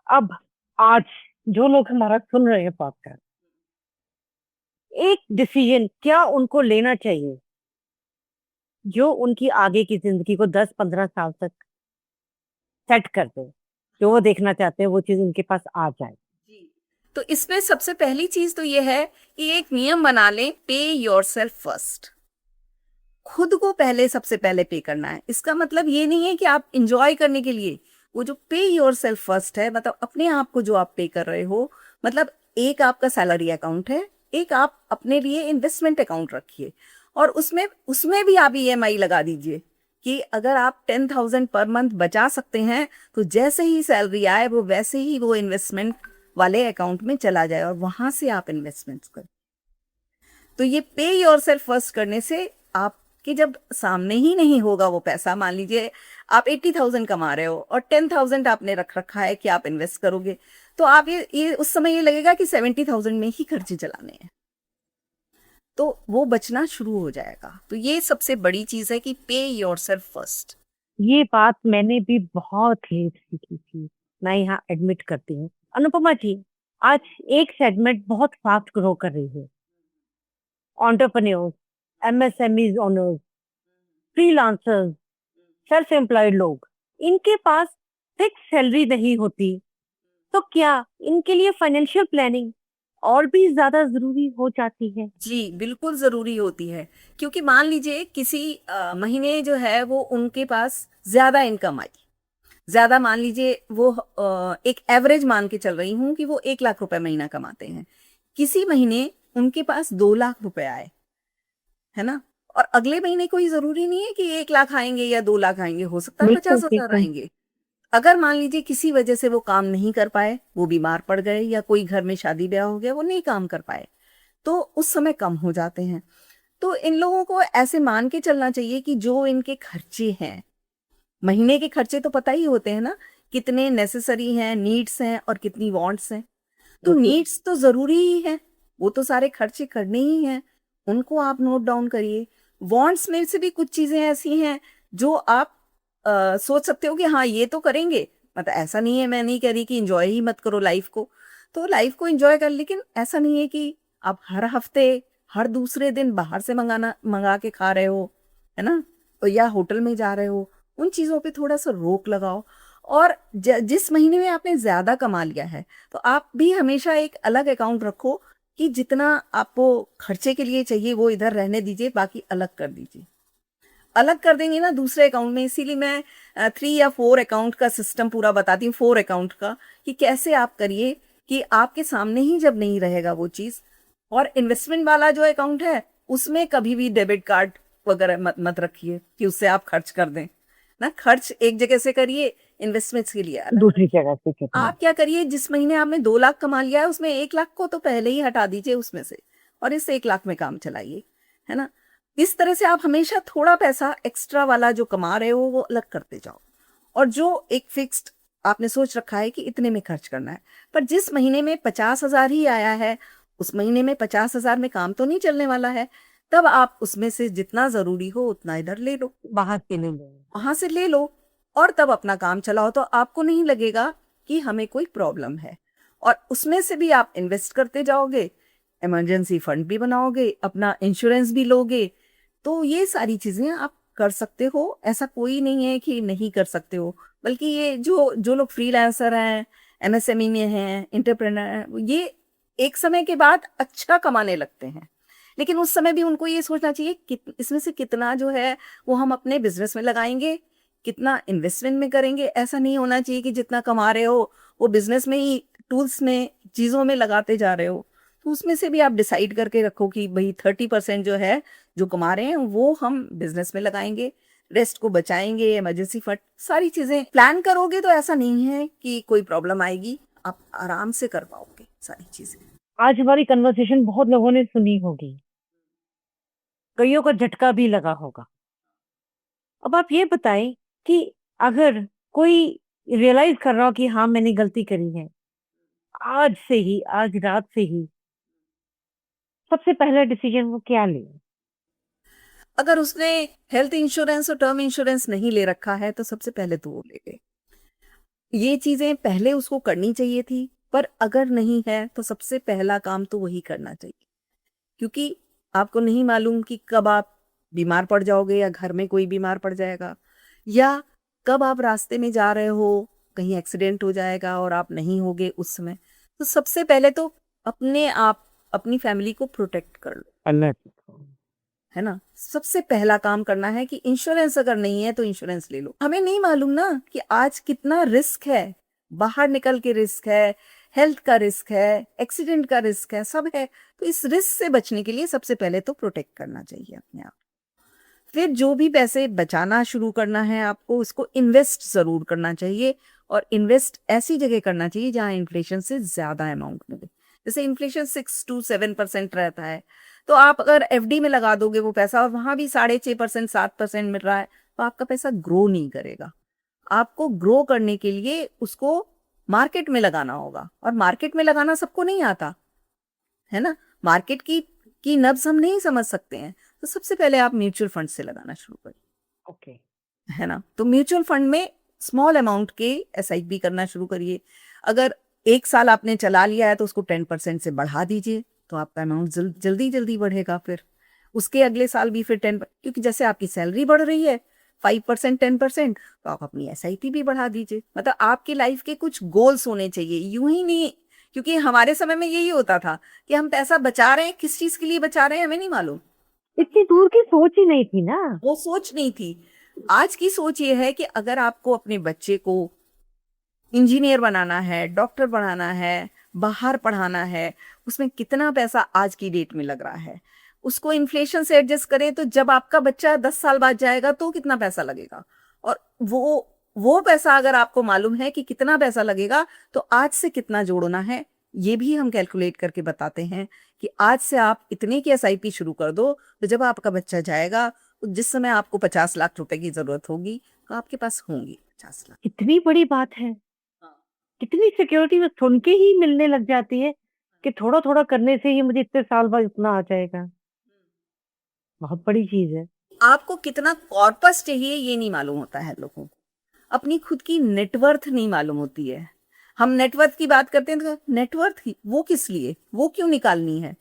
अब आज जो लोग हमारा सुन रहे हैं पॉडकास्ट, एक डिसीजन क्या उनको लेना चाहिए जो उनकी आगे की जिंदगी को 10-15 साल तक सेट कर दे, जो वो देखना चाहते हैं वो चीज उनके पास आ जाए। जी। तो इसमें सबसे पहली चीज तो ये है कि एक नियम बना लें, पे योरसेल्फ फर्स्ट। खुद को पहले सबसे पहले पे करना है। इसका मतलब ये नहीं है कि आप इंजॉय करने के लिए, वो जो पे योरसेल्फ फर्स्ट है मतलब अपने आप को जो आप पे कर रहे हो, मतलब एक आपका सैलरी अकाउंट है, एक आप अपने लिए इन्वेस्टमेंट अकाउंट रखिए और उसमें उसमें भी आप ईएमआई लगा दीजिए कि अगर आप 10,000 पर मंथ बचा सकते हैं तो जैसे ही सैलरी आए वो वैसे ही वो इन्वेस्टमेंट वाले अकाउंट में चला जाए और वहां से आप इन्वेस्टमेंट्स करें। तो ये पे योरसेल्फ फर्स्ट करने से आपके जब सामने ही नहीं होगा वो पैसा, मान लीजिए आप 80,000 कमा रहे हो और 10,000 आपने रख रखा है कि आप इन्वेस्ट करोगे, तो आप ये उस समय ये लगेगा कि 70,000 में ही खर्चे चलाने हैं, तो वो बचना शुरू हो जाएगा। तो ये सबसे बड़ी चीज है कि पे योरसेल्फ फर्स्ट। ये बात मैंने भी बहुत लेट सीखी थी, मैं यहाँ एडमिट करती हूँ। अनुपमा जी, आज एक सेगमेंट बहुत फास्ट ग्रो कर रही है, entrepreneurs, MSMEs owners, freelancers, self employed लोग, इनके पास फिक्स सैलरी नहीं होती, तो क्या इनके लिए फाइनेंशियल प्लानिंग और भी ज्यादा जरूरी हो जाती है? जी, बिल्कुल ज़रूरी होती है, क्योंकि मान लीजिए किसी महीने जो है वो उनके पास ज़्यादा इनकम आई, ज़्यादा मान लीजिए वो एक एवरेज मान के चल रही हूँ कि वो 1 लाख रुपए महीना कमाते हैं। किसी महीने उनके पास 2 लाख रुपए आए, है ना? और अगले महीने कोई ज़रूरी नहीं है कि 1 लाख आएँगे या 2 लाख आएँगे, हो सकता है बिल्कुल 50,000 बिल्कुल। आएँगे। अगर मान लीजिए किसी वजह से वो काम नहीं कर पाए, वो बीमार पड़ गए या कोई घर में शादी ब्याह हो गया, वो नहीं काम कर पाए, तो उस समय कम हो जाते हैं। तो इन लोगों को ऐसे मान के चलना चाहिए कि जो इनके खर्चे हैं, महीने के खर्चे तो पता ही होते हैं ना, कितने नेसेसरी हैं, नीड्स हैं और कितनी वांट्स हैं। तो बिल्कुल। नीड्स तो ज़रूरी ही हैं, वो तो सारे खर्चे करने ही हैं, उनको आप नोट डाउन करिए। वांट्स में से भी कुछ चीज़ें ऐसी हैं जो आप सोच सकते हो कि हाँ, ये तो करेंगे। मतलब ऐसा नहीं है, मैं नहीं कह रही कि एन्जॉय ही मत करो लाइफ़ को, तो लाइफ़ को एन्जॉय कर, लेकिन ऐसा नहीं है कि आप हर हफ्ते, हर दूसरे दिन बाहर से मंगा के खा रहे हो, है ना? या होटल में जा रहे हो, उन चीज़ों पे थोड़ा-सा रोक लगाओ। और जिस महीने में आपने ज़्यादा कमा लिया है, तो आप भी हमेशा एक अलग अकाउंट रखो कि जितना आपको खर्चे के लिए चाहिए वो इधर रहने दीजिए, बाकी अलग कर दीजिए। अलग कर देंगे ना दूसरे अकाउंट में, इसीलिए मैं 3 या 4 अकाउंट का सिस्टम पूरा बताती हूँ, 4 अकाउंट का, कि कैसे आप करिए कि आपके सामने ही जब नहीं रहेगा वो चीज़। और इन्वेस्टमेंट वाला जो अकाउंट है, उसमें कभी भी डेबिट कार्ड वगैरह मत रखिए कि उससे आप खर्च कर दें। ना, खर्च एक जगह से करिए, इन्वेस्टमेंट्स के लिए अलग दूसरी रखिए। जगह से कितना? आप क्या करिए, जिस महीने आपने 2 लाख कमा लिया है उसमें 1 लाख को तो पहले ही हटा दीजिए उसमें से, और इस 1 लाख में काम चलाइए, है ना? इस तरह से आप हमेशा थोड़ा पैसा एक्स्ट्रा वाला जो कमा रहे हो वो अलग करते जाओ, और जो एक फिक्स्ड आपने सोच रखा है कि इतने में खर्च करना है, पर जिस महीने में 50,000 ही आया है, उस महीने में 50,000 में काम तो नहीं चलने वाला है, तब आप उसमें से जितना जरूरी हो उतना इधर ले लो, बाहर से नहीं लेंगे। वहां से ले लो, और तब अपना काम चलाओ, तो आपको नहीं लगेगा कि हमें कोई प्रॉब्लम है। और उसमें से भी आप इन्वेस्ट करते जाओगे, इमरजेंसी फंड भी बनाओगे, अपना इंश्योरेंस भी लोगे, तो ये सारी चीजें आप कर सकते हो। ऐसा कोई नहीं है कि नहीं कर सकते हो, बल्कि ये जो जो लोग फ्रीलांसर हैं, एमएसएमई में हैं, एंटरप्रेन्योर हैं, ये एक समय के बाद अच्छा कमाने लगते हैं, लेकिन उस समय भी उनको ये सोचना चाहिए कि इसमें से कितना जो है वो हम अपने बिजनेस में लगाएंगे, कितना इन्वेस्टमेंट में करेंगे। ऐसा नहीं होना चाहिए कि जितना कमा रहे हो वो बिजनेस में ही, टूल्स में, चीज़ों में लगाते जा रहे हो। तो उसमें से भी आप डिसाइड करके रखो कि भाई 30% जो है जो कमा रहे हैं वो हम बिजनेस में लगाएंगे, रेस्ट को बचाएंगे, इमरजेंसी फंड, सारी चीजें प्लान करोगे तो ऐसा नहीं है कि कोई प्रॉब्लम आएगी, आप आराम से कर पाओगे सारी चीजें। आज हमारी कन्वर्सेशन बहुत लोगों ने सुनी होगी, कईयों को झटका भी लगा होगा। अब आप ये बताएं कि अगर कोई रियलाइज कर रहा हो कि हाँ मैंने गलती करी है, आज से ही, आज रात से ही सबसे पहला डिसीजन वो क्या ले? अगर उसने हेल्थ इंश्योरेंस और टर्म इंश्योरेंस नहीं ले रखा है तो सबसे पहले तो वो ले ले। ये चीजें पहले उसको करनी चाहिए थी, पर अगर नहीं है तो सबसे पहला काम तो वही करना चाहिए, क्योंकि आपको नहीं मालूम कि कब आप बीमार पड़ जाओगे या घर में कोई बीमार पड़ जाएगा, या कब आप रास्ते में जा रहे हो कहीं एक्सीडेंट हो जाएगा और आप नहीं होगे उस समय। तो सबसे पहले तो अपने आप अपनी फैमिली को प्रोटेक्ट कर लो, अल्लाह है ना। सबसे पहला काम करना है कि इंश्योरेंस अगर नहीं है तो इंश्योरेंस ले लो। हमें नहीं मालूम ना कि आज कितना रिस्क है, बाहर निकल के रिस्क है, हेल्थ का रिस्क है, एक्सीडेंट का रिस्क है, सब है। तो इस रिस्क से बचने के लिए सबसे पहले तो प्रोटेक्ट करना चाहिए अपने आप। फिर जो भी पैसे बचाना शुरू करना है आपको, उसको इन्वेस्ट जरूर करना चाहिए, और इन्वेस्ट ऐसी जगह करना चाहिए जहां इन्फ्लेशन से ज्यादा अमाउंट मिले। जैसे इन्फ्लेशन 6 to 7% रहता है, तो आप अगर एफडी में लगा दोगे वो पैसा और वहां भी 6.5% 7% मिल रहा है, तो आपका पैसा ग्रो नहीं करेगा। आपको ग्रो करने के लिए उसको मार्केट में लगाना होगा, और मार्केट में लगाना सबको नहीं आता है ना। मार्केट की नब्ज हम नहीं समझ सकते हैं, तो सबसे पहले आप म्यूचुअल फंड से लगाना शुरू करिए, ओके। है ना। तो म्यूचुअल फंड में स्मॉल अमाउंट के एसआईपी करना शुरू करिए। अगर एक साल आपने चला लिया है तो उसको 10% से बढ़ा दीजिए, तो आपका अमाउंट जल्दी जल्दी बढ़ेगा। फिर उसके अगले साल भी फिर 10, क्योंकि जैसे आपकी सैलरी बढ़ रही है 5% 10%, तो आप अपनी एसआईपी भी बढ़ा दीजिए। मतलब आपकी लाइफ के कुछ गोल्स होने चाहिए, यूं ही नहीं। क्योंकि हमारे समय में यही होता था कि हम पैसा बचा रहे हैं, किस चीज के लिए बचा रहे हैं हमें नहीं मालूम। इतनी दूर की सोच ही नहीं थी ना। वो सोच नहीं थी। आज की सोच ये है कि अगर आपको अपने बच्चे को इंजीनियर बनाना है, डॉक्टर बनाना है, बाहर पढ़ाना है, उसमें कितना पैसा आज की डेट में लग रहा है, उसको इन्फ्लेशन से एडजस्ट करें तो जब आपका बच्चा 10 साल बाद जाएगा तो कितना पैसा लगेगा। और वो पैसा अगर आपको मालूम है कि कितना पैसा लगेगा, तो आज से कितना जोड़ना है ये भी हम कैलकुलेट करके बताते हैं कि आज से आप इतने की एसआईपी शुरू कर दो, तो जब आपका बच्चा जाएगा तो जिस समय आपको 50 लाख रुपए की जरूरत होगी तो आपके पास होंगी 50 लाख। कितनी बड़ी बात है, कितनी सिक्योरिटी में सुन के ही मिलने लग जाती है कि थोड़ा थोड़ा करने से ही मुझे इतने साल बाद इतना आ जाएगा। बहुत बड़ी चीज है। आपको कितना कॉर्पस चाहिए ये नहीं मालूम होता है लोगों को, अपनी खुद की नेटवर्थ नहीं मालूम होती है। हम नेटवर्थ की बात करते हैं तो नेटवर्थ ही वो किस लिए, वो क्यों निकालनी है।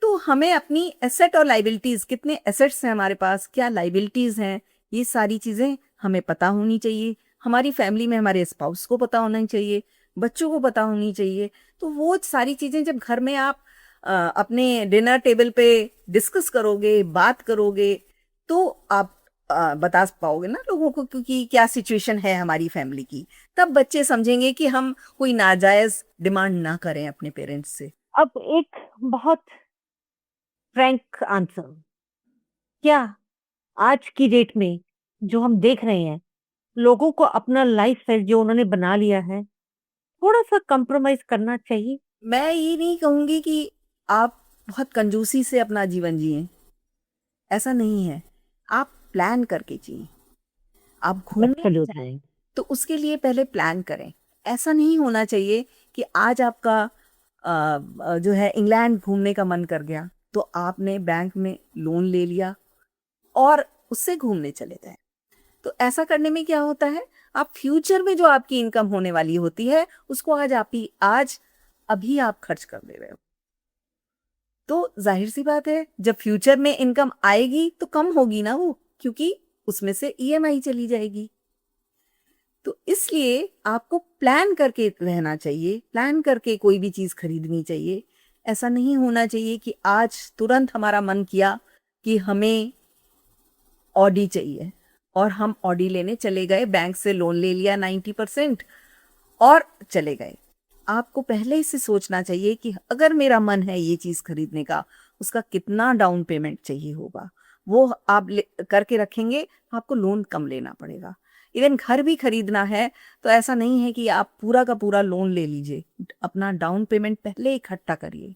तो हमें अपनी एसेट और लाइबिलिटीज, कितने एसेट्स हैं हमारे पास, क्या लाइबिलिटीज हैं, ये सारी चीजें हमें पता होनी चाहिए। हमारी फैमिली में हमारे स्पाउस को पता होना चाहिए, बच्चों को पता होनी चाहिए। तो वो सारी चीजें जब घर में आप अपने डिनर टेबल पे डिस्कस करोगे, बात करोगे, तो आप बता पाओगे ना लोगों को क्योंकि क्या सिचुएशन है हमारी फैमिली की। तब बच्चे समझेंगे कि हम कोई नाजायज डिमांड ना करें अपने पेरेंट्स से। अब एक बहुत फ्रैंक आंसर, क्या आज की डेट में जो हम देख रहे हैं, लोगों को अपना लाइफ स्टाइल जो उन्होंने बना लिया है थोड़ा सा कंप्रोमाइज करना चाहिए? मैं ये नहीं कहूंगी कि आप बहुत कंजूसी से अपना जीवन जिए, ऐसा नहीं है। आप प्लान करके जिए। आप घूमने एब्सोल्युटली जाएं नहीं। तो उसके लिए पहले प्लान करें। ऐसा नहीं होना चाहिए कि आज आपका जो है इंग्लैंड घूमने का मन कर गया तो आपने बैंक में लोन ले लिया और उससे घूमने चले गए। तो ऐसा करने में क्या होता है, आप फ्यूचर में जो आपकी इनकम होने वाली होती है उसको आज अभी आप खर्च कर दे रहे हो। तो जाहिर सी बात है जब फ्यूचर में इनकम आएगी तो कम होगी ना वो, क्योंकि उसमें से ईएमआई चली जाएगी। तो इसलिए आपको प्लान करके रहना चाहिए, प्लान करके कोई भी चीज खरीदनी चाहिए। ऐसा नहीं होना चाहिए कि आज तुरंत हमारा मन किया कि हमें ऑडी चाहिए और हम ऑडी लेने चले गए, बैंक से लोन ले लिया 90% और चले गए। आपको पहले ही से सोचना चाहिए कि अगर मेरा मन है ये चीज़ खरीदने का, उसका कितना डाउन पेमेंट चाहिए होगा। वो आप करके रखेंगे तो आपको लोन कम लेना पड़ेगा। इवन घर भी खरीदना है तो ऐसा नहीं है कि आप पूरा का पूरा लोन ले लीजिए। अपना डाउन पेमेंट पहले इकट्ठा करिए,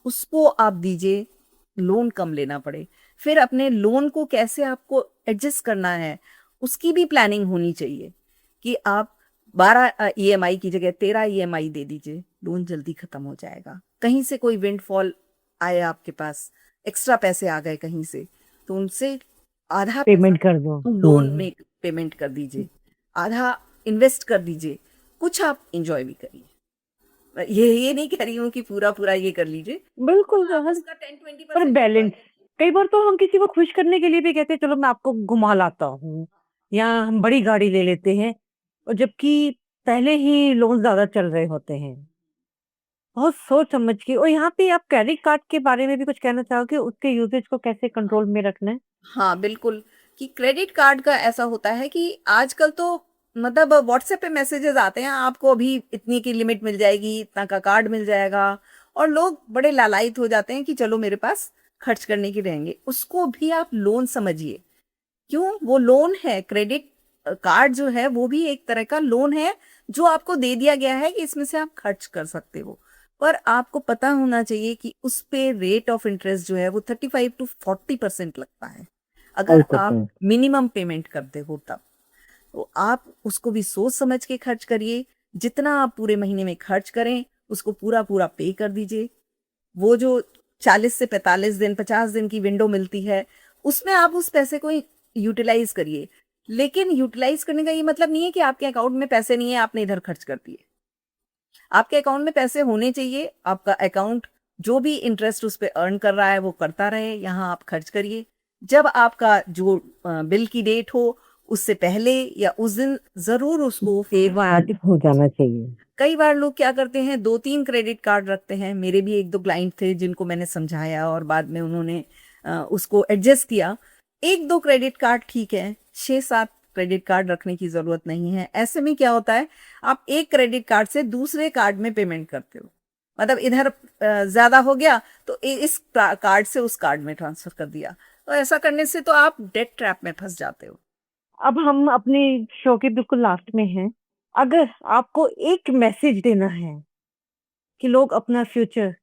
उसको आप दीजिए, लोन कम लेना पड़े। फिर अपने लोन को कैसे आपको एडजस्ट करना है, उसकी भी प्लानिंग होनी चाहिए कि आप 12 ईएमआई की जगह 13 ईएमआई दे दीजिए, लोन जल्दी खत्म हो जाएगा। कहीं से कोई विंडफॉल आए आपके पास, एक्स्ट्रा पैसे आ गए कहीं से, तो उनसे आधा पैसा पेमेंट कर दो। लोन में पेमेंट कर दीजिए, आधा इन्वेस्ट कर दीजिए, कुछ आप इंजॉय भी करिए। ये नहीं कह रही हूँ कि पूरा पूरा ये कर लीजिए, बिल्कुल आप जहर। उसका 10-20% पर बैलेंस, कई बार तो हम किसी को खुश करने के लिए भी कहते हैं चलो मैं आपको घुमा लाता हूँ, या हम बड़ी गाड़ी ले लेते हैं, और जबकि पहले ही लोन ज्यादा चल रहे होते हैं। बहुत सोच समझ के। और यहाँ पे आप क्रेडिट कार्ड के बारे में भी कुछ कहना चाहोगे, उसके यूसेज को कैसे कंट्रोल में रखना है? हाँ बिल्कुल, कि क्रेडिट कार्ड का ऐसा होता है कि आजकल तो मतलब व्हाट्सएप पे मैसेजेस आते हैं, आपको अभी इतनी की लिमिट मिल जाएगी, इतना का कार्ड मिल जाएगा, और लोग बड़े लालायित हो जाते हैं कि चलो मेरे पास खर्च करने की रहेंगे। उसको भी आप लोन समझिए। क्यों? वो लोन है। क्रेडिट कार्ड जो है वो भी एक तरह का लोन है, जो आपको दे दिया गया है कि इसमें से आप खर्च कर सकते हो। पर आपको पता होना चाहिए कि उस पे रेट ऑफ इंटरेस्ट जो है वो 35 to 40% लगता है, अगर आप मिनिमम पेमेंट करते हो तब। तो आप उसको भी सोच समझ के खर्च करिए। जितना आप पूरे महीने में खर्च करें, उसको पूरा पूरा पे कर दीजिए। वो जो 40 से 45 दिन, 50 दिन की विंडो मिलती है, उसमें आप उस पैसे को यूटिलाइज करिए। लेकिन यूटिलाइज करने का ये मतलब नहीं है कि आपके अकाउंट में पैसे नहीं है, आपने इधर खर्च कर दिए। आपके अकाउंट में पैसे होने चाहिए। आपका अकाउंट जो भी इंटरेस्ट उस पे अर्न कर रहा है वो करता रहे, यहाँ आप खर्च करिए। जब आपका जो बिल की डेट हो, उससे पहले या उस दिन जरूर उसको फेर वाजिब हो जाना चाहिए। कई बार लोग क्या करते हैं, 2-3 क्रेडिट कार्ड रखते हैं। मेरे भी 1-2 क्लाइंट थे जिनको मैंने समझाया और बाद में उन्होंने उसको एडजस्ट किया। 1-2 क्रेडिट कार्ड ठीक है, 6-7 क्रेडिट कार्ड रखने की जरूरत नहीं है। ऐसे में क्या होता है, आप एक क्रेडिट कार्ड से दूसरे कार्ड में पेमेंट करते हो, मतलब इधर ज्यादा हो गया तो इस कार्ड से उस कार्ड में ट्रांसफर कर दिया। तो ऐसा करने से तो आप डेट ट्रैप में फंस जाते हो। अब हम अपने शो के बिल्कुल लास्ट में हैं। अगर आपको एक मैसेज देना है कि लोग अपना फ्यूचर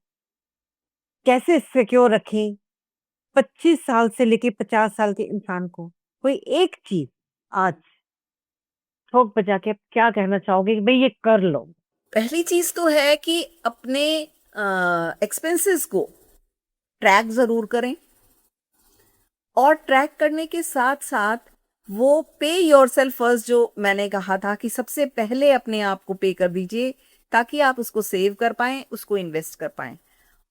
कैसे सिक्योर रखें, 25 साल से लेके 50 साल के इंसान को, कोई एक चीज आज ठोक बजा के आप क्या कहना चाहोगे कि भाई ये कर लो? पहली चीज तो है कि अपने एक्सपेंसेस को ट्रैक जरूर करें, और ट्रैक करने के साथ साथ वो पे योरसेल्फ फर्स्ट जो मैंने कहा था कि सबसे पहले अपने आप को पे कर दीजिए, ताकि आप उसको सेव कर पाएं, उसको इन्वेस्ट कर पाएं।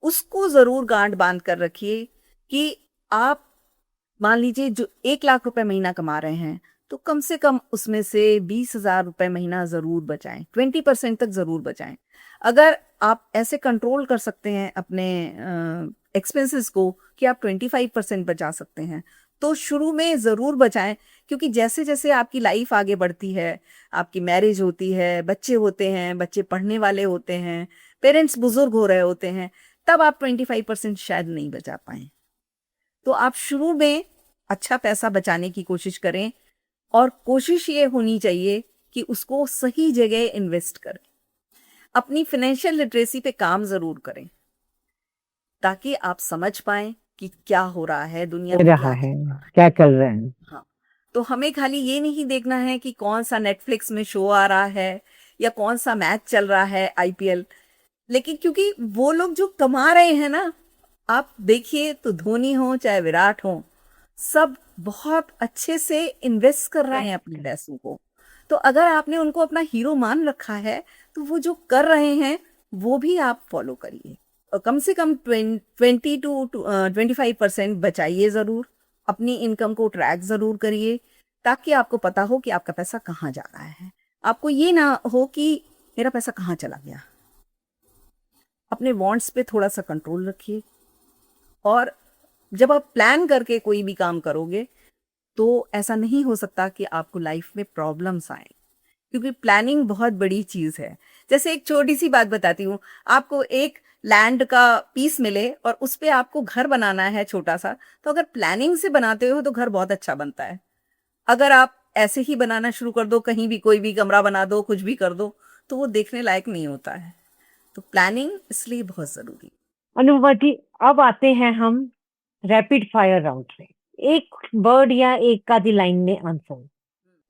उसको जरूर गांठ बांध कर रखिए कि आप मान लीजिए जो 1 लाख रुपए महीना कमा रहे हैं, तो कम से कम उसमें से 20,000 रुपए महीना जरूर बचाएं, 20% तक जरूर बचाएं। अगर आप ऐसे कंट्रोल कर सकते हैं अपने एक्सपेंसेस को कि आप 25% बचा सकते हैं, तो शुरू में जरूर बचाएं। क्योंकि जैसे जैसे आपकी लाइफ आगे बढ़ती है, आपकी मैरिज होती है, बच्चे होते हैं, बच्चे पढ़ने वाले होते हैं, पेरेंट्स बुजुर्ग हो रहे होते हैं, तब आप 25% शायद नहीं बचा पाए। तो आप शुरू में अच्छा पैसा बचाने की कोशिश करें, और कोशिश ये होनी चाहिए कि उसको सही जगह इन्वेस्ट करें। अपनी फाइनेंशियल लिटरेसी पे काम जरूर करें, ताकि आप समझ पाएं कि क्या हो रहा है दुनिया हो में, रहा है, क्या कर रहे हैं। हाँ। तो हमें खाली ये नहीं देखना है कि कौन सा नेटफ्लिक्स में शो आ रहा है या कौन सा मैच चल रहा है, आईपीएल। लेकिन क्योंकि वो लोग जो कमा रहे हैं ना, आप देखिए तो धोनी हो चाहे विराट हो, सब बहुत अच्छे से इन्वेस्ट कर रहे हैं अपने पैसों को। तो अगर आपने उनको अपना हीरो मान रखा है, तो वो जो कर रहे हैं वो भी आप फॉलो करिए। और कम से कम 20 to 25% बचाइए जरूर। अपनी इनकम को ट्रैक जरूर करिए, ताकि आपको पता हो कि आपका पैसा कहाँ जा रहा है। आपको ये ना हो कि मेरा पैसा कहाँ चला गया। अपने वांट्स पे थोड़ा सा कंट्रोल रखिए, और जब आप प्लान करके कोई भी काम करोगे, तो ऐसा नहीं हो सकता कि आपको लाइफ में प्रॉब्लम्स आए। क्योंकि प्लानिंग बहुत बड़ी चीज है। जैसे एक छोटी सी बात बताती हूँ, आपको एक लैंड का पीस मिले और उस पे आपको घर बनाना है छोटा सा, तो अगर प्लानिंग से बनाते हो तो घर बहुत अच्छा बनता है। अगर आप ऐसे ही बनाना शुरू कर दो, कहीं भी कोई भी कमरा बना दो, कुछ भी कर दो, तो वो देखने लायक नहीं होता है। तो प्लानिंग इसलिए बहुत जरूरी। अनुपमा जी, अब आते हैं हम रैपिड फायर राउंड में। एक वर्ड या एक आधी लाइन में आंसर।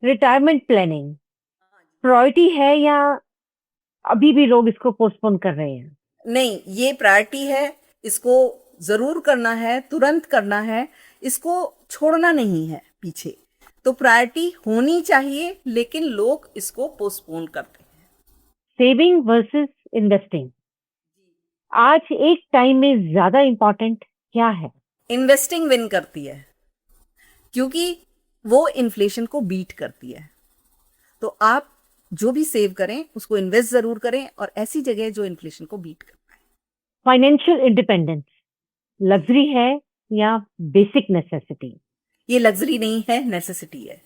रिटायरमेंट प्लानिंग प्रायोरिटी है या अभी भी लोग इसको पोस्टपोन कर रहे हैं? नहीं, ये प्रायोरिटी है। इसको जरूर करना है, तुरंत करना है। इसको छोड़ना नहीं है पीछे। तो प्रायोरिटी होनी चाहिए, लेकिन लोग इसको पोस्टपोन करते हैं। सेविंग वर्सेस इन्वेस्टिंग आज एक टाइम में ज्यादा इंपॉर्टेंट क्या है? इन्वेस्टिंग विन करती है, क्योंकि वो इन्फ्लेशन को बीट करती है। तो आप जो भी सेव करें उसको इन्वेस्ट जरूर करें, और ऐसी जगह जो इन्फ्लेशन को बीट कर पाए। फाइनेंशियल इंडिपेंडेंस लग्जरी है या बेसिक नेसेसिटी? ये लग्जरी नहीं है, नेसेसिटी है।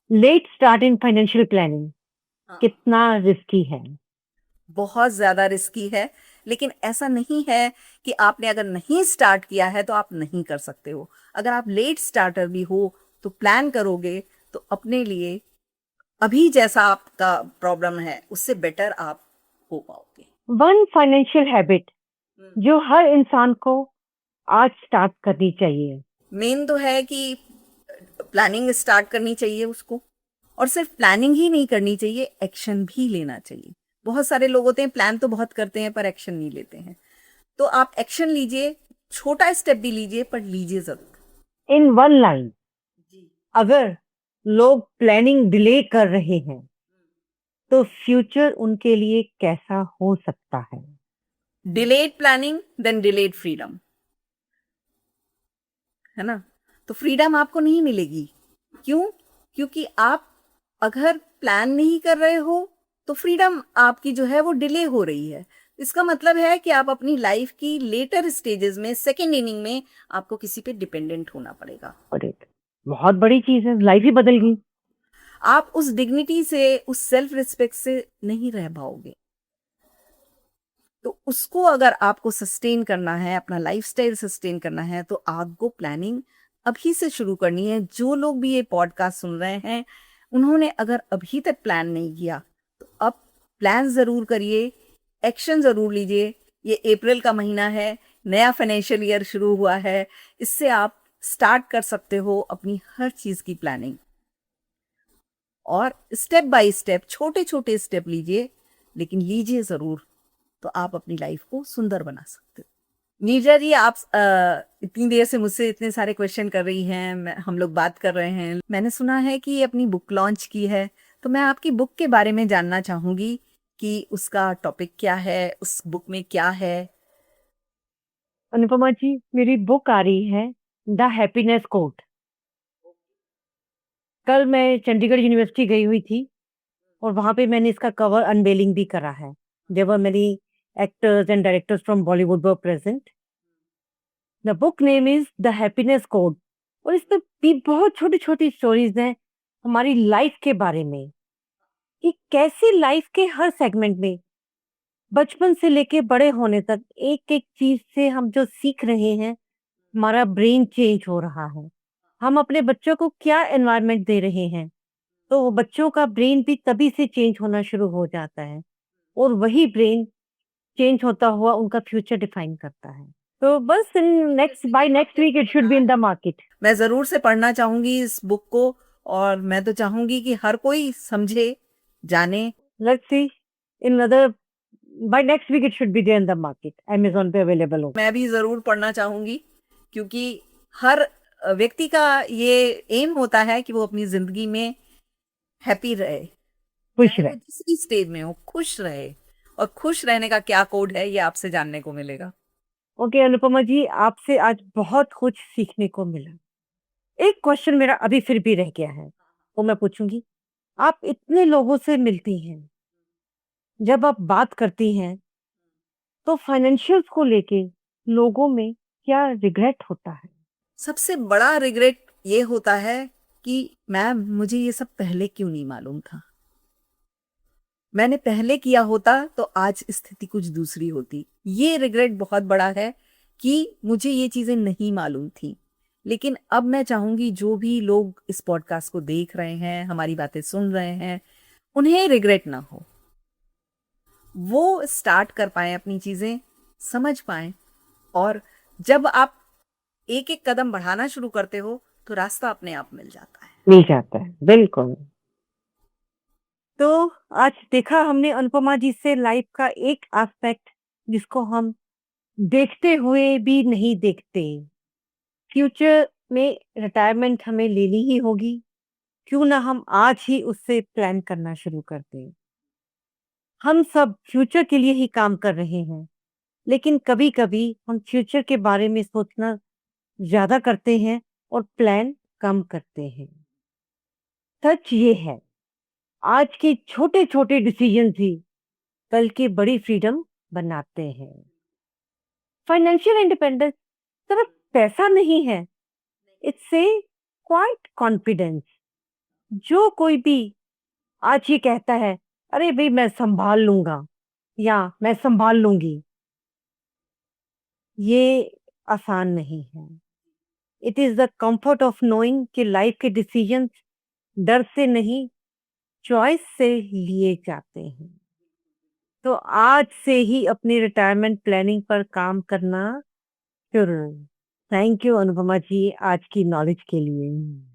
Let start in financial planning हाँ, कितना रिस्की है? बहुत ज्यादा रिस्की है। लेकिन ऐसा नहीं है कि आपने अगर नहीं स्टार्ट किया है तो आप नहीं कर सकते हो। अगर आप लेट स्टार्टर भी हो तो प्लान करोगे तो अपने लिए अभी जैसा आपका प्रॉब्लम है उससे बेटर आप हो पाओगे। वन फाइनेंशियल हैबिट जो हर इंसान को आज स्टार्ट करनी चाहिए? मेन तो है कि प्लानिंग स्टार्ट करनी चाहिए उसको, और सिर्फ प्लानिंग ही नहीं करनी चाहिए, एक्शन भी लेना चाहिए। बहुत सारे लोग होते हैं प्लान तो बहुत करते हैं पर एक्शन नहीं लेते हैं। तो आप एक्शन लीजिए, छोटा स्टेप भी लीजिए, पर लीजिए जरूर। इन वन लाइन, जी। अगर लोग प्लानिंग डिले कर रहे हैं तो फ्यूचर उनके लिए कैसा हो सकता है? Delayed planning then delayed freedom, है ना? तो फ्रीडम आपको नहीं मिलेगी। क्यों? क्योंकि आप अगर प्लान नहीं कर रहे हो तो फ्रीडम आपकी जो है वो डिले हो रही है। इसका मतलब है कि आप अपनी लाइफ की लेटर स्टेजेस में, सेकेंड इनिंग में, आपको किसी पे डिपेंडेंट होना पड़ेगा। और एक बहुत बड़ी चीज है, लाइफ ही बदल गई। आप उस डिग्निटी से, उस सेल्फ रिस्पेक्ट से नहीं रह पाओगे। तो उसको अगर आपको सस्टेन करना है, अपना लाइफस्टाइल सस्टेन करना है, तो आपको प्लानिंग अभी से शुरू करनी है। जो लोग भी ये पॉडकास्ट सुन रहे हैं, उन्होंने अगर अभी तक प्लान नहीं किया तो अब प्लान जरूर करिए, एक्शन जरूर लीजिए। ये अप्रैल का महीना है, नया फाइनेंशियल ईयर शुरू हुआ है। इससे आप स्टार्ट कर सकते हो अपनी हर चीज की प्लानिंग, और स्टेप बाय स्टेप, छोटे छोटे स्टेप लीजिए, लेकिन लीजिए जरूर। तो आप अपनी लाइफ को सुंदर बना सकते हो। नीरजा जी, आप इतनी देर से मुझसे इतने सारे क्वेश्चन कर रही हैं, हम लोग बात कर रहे हैं। मैंने सुना है कि ये अपनी बुक लॉन्च की है, तो मैं आपकी बुक के बारे में जानना चाहूंगी कि उसका टॉपिक क्या है, उस बुक में क्या है। अनुपमा जी, मेरी बुक आ रही है द हैप्पीनेस कोट। कल मैं चंडीगढ़ यूनिवर्सिटी गई हुई थी और वहां पे मैंने इसका कवर अनवेलिंग भी करा है। There were many actors and directors from Bollywood were present. The book name is the happiness code और इसमें भी बहुत छोटी छोटी स्टोरीज हैं हमारी लाइफ के बारे में, कि कैसे लाइफ के हर सेगमेंट में, बचपन से लेके बड़े होने तक, एक एक चीज से हम जो सीख रहे हैं, हमारा ब्रेन चेंज हो रहा है। हम अपने बच्चों को क्या एनवायरनमेंट दे रहे हैं, तो वो बच्चों का ब्रेन भी तभी से चेंज होना शुरू हो जाता है, और वही ब्रेन चेंज होता हुआ उनका फ्यूचर डिफाइन करता है। तो बस in next by next week it should be in the market. मैं जरूर से पढ़ना चाहूंगी इस बुक को, और मैं तो चाहूंगी कि हर कोई समझे, जाने। Let's see in other by next week it should be there in the market, Amazon पे अवेलेबल हो। मैं भी जरूर पढ़ना चाहूंगी, क्योंकि हर व्यक्ति का ये एम होता है कि वो अपनी जिंदगी में हैप्पी रहे, खुश चाहे वो रहे। जिस भी स्टेज में हो, खुश रहे। और खुश रहने का क्या कोड है, ये आपसे जानने को मिलेगा। ओके अनुपमा जी, आपसे आज बहुत कुछ सीखने को मिला। एक क्वेश्चन मेरा अभी फिर भी रह गया है, वो मैं पूछूंगी। आप इतने लोगों से मिलती हैं, जब आप बात करती हैं, तो फाइनेंशियल्स को लेके लोगों में क्या रिग्रेट होता है? सबसे बड़ा रिग्रेट ये होता है कि मैम, मुझे ये सब पहले क्यों नहीं मालूम था। मैंने पहले किया होता तो आज स्थिति कुछ दूसरी होती। ये रिग्रेट बहुत बड़ा है कि मुझे ये चीजें नहीं मालूम थी। लेकिन अब मैं चाहूंगी जो भी लोग इस पॉडकास्ट को देख रहे हैं, हमारी बातें सुन रहे हैं, उन्हें रिग्रेट ना हो। वो स्टार्ट कर पाएं, अपनी चीजें समझ पाएं। और जब आप एक एक कदम बढ़ाना शुरू करते हो तो रास्ता अपने आप मिल जाता है। मिल जाता है, बिल्कुल। तो आज देखा हमने अनुपमा जी से लाइफ का एक एस्पेक्ट जिसको हम देखते हुए भी नहीं देखते। फ्यूचर में रिटायरमेंट हमें लेनी ही होगी, क्यों ना हम आज ही उससे प्लान करना शुरू कर दें। हम सब फ्यूचर के लिए ही काम कर रहे हैं, लेकिन कभी-कभी हम फ्यूचर के बारे में सोचना ज़्यादा करते हैं और प्लान कम करते हैं। सच ये है, आज के छोटे-छोटे डिसीजंस ही कल की बड़ी फ्रीडम बनाते हैं। फाइनेंशियल इंडिपेंडेंस सिर्फ पैसा नहीं है, इट्स ए क्वाइट कॉन्फिडेंस। जो कोई भी आज ये कहता है, अरे भाई मैं संभाल लूंगा या मैं संभाल लूंगी, ये आसान नहीं है। It is the comfort of knowing कि लाइफ के डिसीजंस डर से नहीं, चॉइस से लिए जाते हैं। तो आज से ही अपनी रिटायरमेंट प्लानिंग पर काम करना शुरू। थैंक यू अनुपमा जी आज की नॉलेज के लिए।